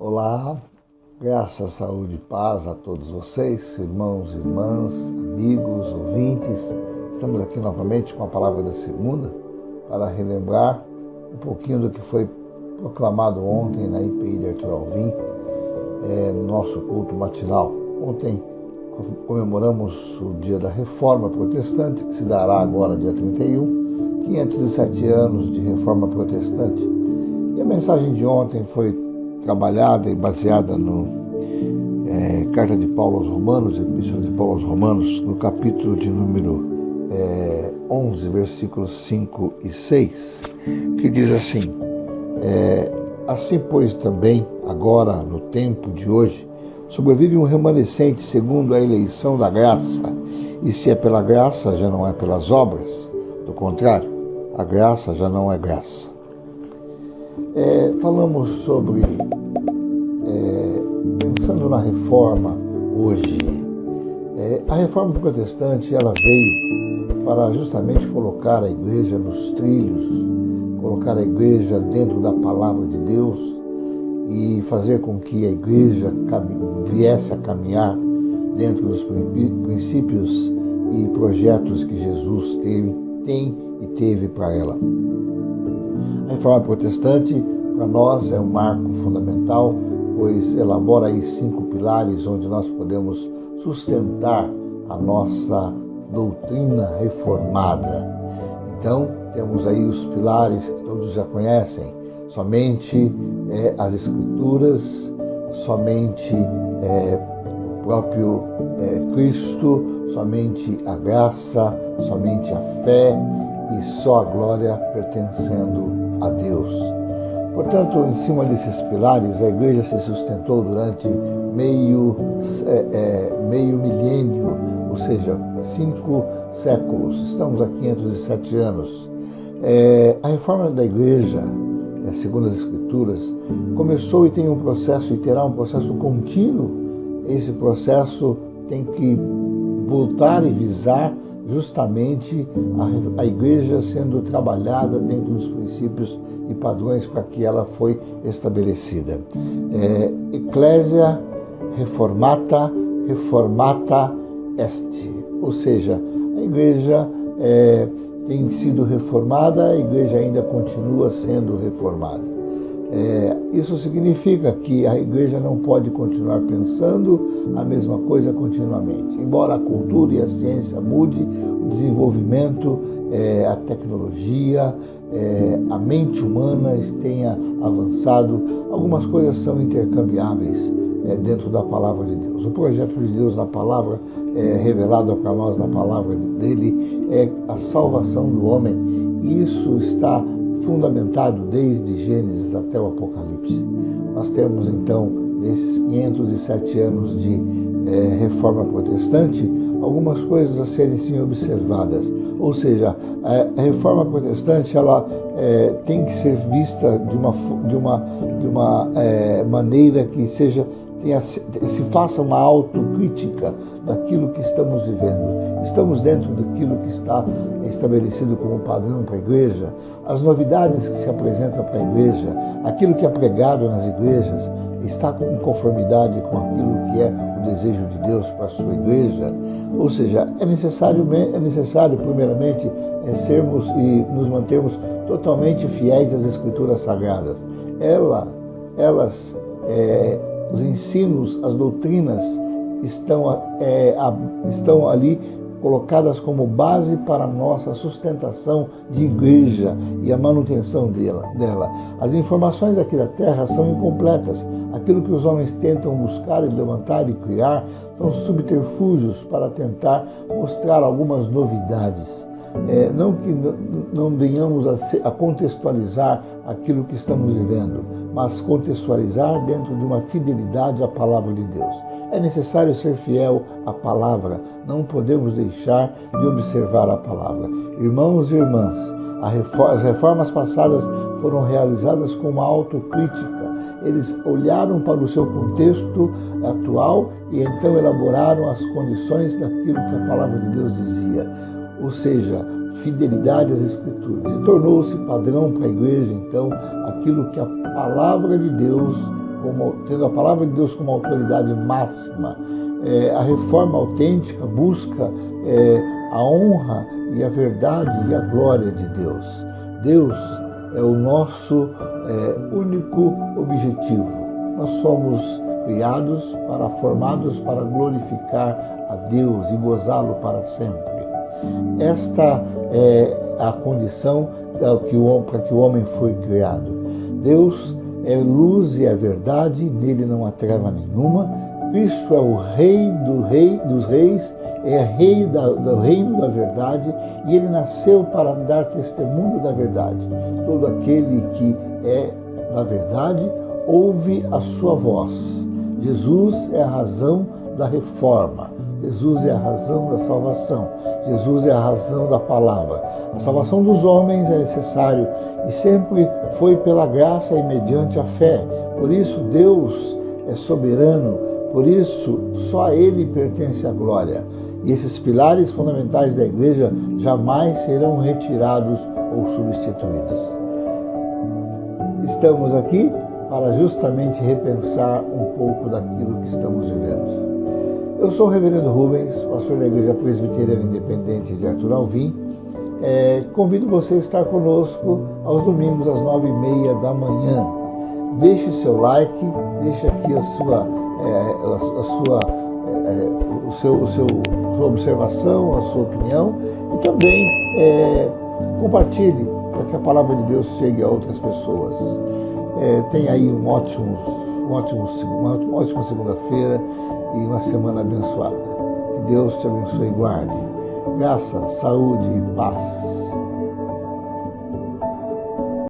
Olá, graça, saúde e paz a todos vocês, irmãos, irmãs, amigos, ouvintes. Estamos aqui novamente com a palavra da segunda para relembrar um pouquinho do que foi proclamado ontem na IPI de Arthur Alvim, no nosso culto matinal. Ontem comemoramos o dia da Reforma Protestante, que se dará agora dia 31, 507 anos de Reforma Protestante. E a mensagem de ontem foi trabalhada e baseada no Carta de Paulo aos Romanos, Epístola de Paulo aos Romanos, no capítulo de número 11, versículos 5 e 6, que diz assim: assim, pois, também, agora, no tempo de hoje, sobrevive um remanescente segundo a eleição da graça, e se é pela graça, já não é pelas obras. Do contrário, a graça já não é graça. Falamos sobre, pensando na reforma hoje, a reforma protestante ela veio para justamente colocar a igreja nos trilhos, colocar a igreja dentro da palavra de Deus e fazer com que a igreja viesse a caminhar dentro dos princípios e projetos que Jesus tem e teve para ela. A reforma protestante, para nós, é um marco fundamental, pois elabora aí 5 pilares onde nós podemos sustentar a nossa doutrina reformada. Então, temos aí os pilares que todos já conhecem: somente as Escrituras, somente o próprio Cristo, somente a graça, somente a fé e só a glória pertencendo a Deus. Portanto, em cima desses pilares, a igreja se sustentou durante meio milênio, ou seja, 5 séculos. Estamos há 507 anos. A reforma da igreja, segundo as Escrituras, começou e tem um processo, e terá um processo contínuo. Esse processo tem que voltar e visar justamente a igreja sendo trabalhada dentro dos princípios e padrões para que ela foi estabelecida. Ecclesia reformata est, ou seja, a igreja tem sido reformada, a igreja ainda continua sendo reformada. Isso significa que a igreja não pode continuar pensando a mesma coisa continuamente. Embora a cultura e a ciência mude, o desenvolvimento, a tecnologia, a mente humana tenha avançado, algumas coisas são intercambiáveis dentro da palavra de Deus. O projeto de Deus na palavra, revelado para nós na palavra dele, é a salvação do homem. E isso está fundamentado desde Gênesis até o Apocalipse. Nós temos então, nesses 507 anos de reforma protestante, algumas coisas a serem sim observadas. Ou seja, a reforma protestante ela tem que ser vista de uma maneira que se faça uma autocrítica daquilo que estamos vivendo. Estamos dentro daquilo que está estabelecido como padrão para a igreja, as novidades que se apresentam para a igreja, aquilo que é pregado nas igrejas, está em conformidade com aquilo que é o desejo de Deus para a sua igreja. Ou seja, é necessário primeiramente sermos e nos mantermos totalmente fiéis às Escrituras Sagradas. Os ensinos, as doutrinas estão ali colocadas como base para a nossa sustentação de igreja e a manutenção dela. As informações aqui da terra são incompletas. Aquilo que os homens tentam buscar e levantar e criar são subterfúgios para tentar mostrar algumas novidades. Não que não venhamos a contextualizar aquilo que estamos vivendo, mas contextualizar dentro de uma fidelidade à palavra de Deus. É necessário ser fiel à palavra, não podemos deixar de observar a palavra. Irmãos e irmãs, as reformas passadas foram realizadas com uma autocrítica. Eles olharam para o seu contexto atual e então elaboraram as condições daquilo que a palavra de Deus dizia. Ou seja, fidelidade às Escrituras. E tornou-se padrão para a igreja, então, aquilo que a palavra de Deus tendo a palavra de Deus como autoridade máxima. A reforma autêntica busca a honra e a verdade e a glória de Deus. Deus é o nosso único objetivo. Nós somos formados para glorificar a Deus e gozá-lo para sempre. Esta é a condição para que o homem foi criado. Deus é luz e é verdade, nele não há treva nenhuma. Cristo é o rei dos reis, é rei do reino da verdade, e ele nasceu para dar testemunho da verdade. Todo aquele que é da verdade ouve a sua voz. Jesus é a razão da reforma. Jesus é a razão da salvação. Jesus é a razão da palavra. A salvação dos homens é necessário e sempre foi pela graça e mediante a fé. Por isso Deus é soberano, por isso só a Ele pertence a glória. E esses pilares fundamentais da igreja jamais serão retirados ou substituídos. Estamos aqui para justamente repensar um pouco daquilo que estamos vivendo. Eu sou o reverendo Rubens, pastor da Igreja Presbiteriana Independente de Arthur Alvim. Convido você a estar conosco aos domingos às 9h30 da manhã. Deixe seu like, deixe aqui a sua observação, a sua opinião e também compartilhe para que a palavra de Deus chegue a outras pessoas. Tenha aí uma ótima segunda-feira e uma semana abençoada. Que Deus te abençoe e guarde. Graça, saúde e paz.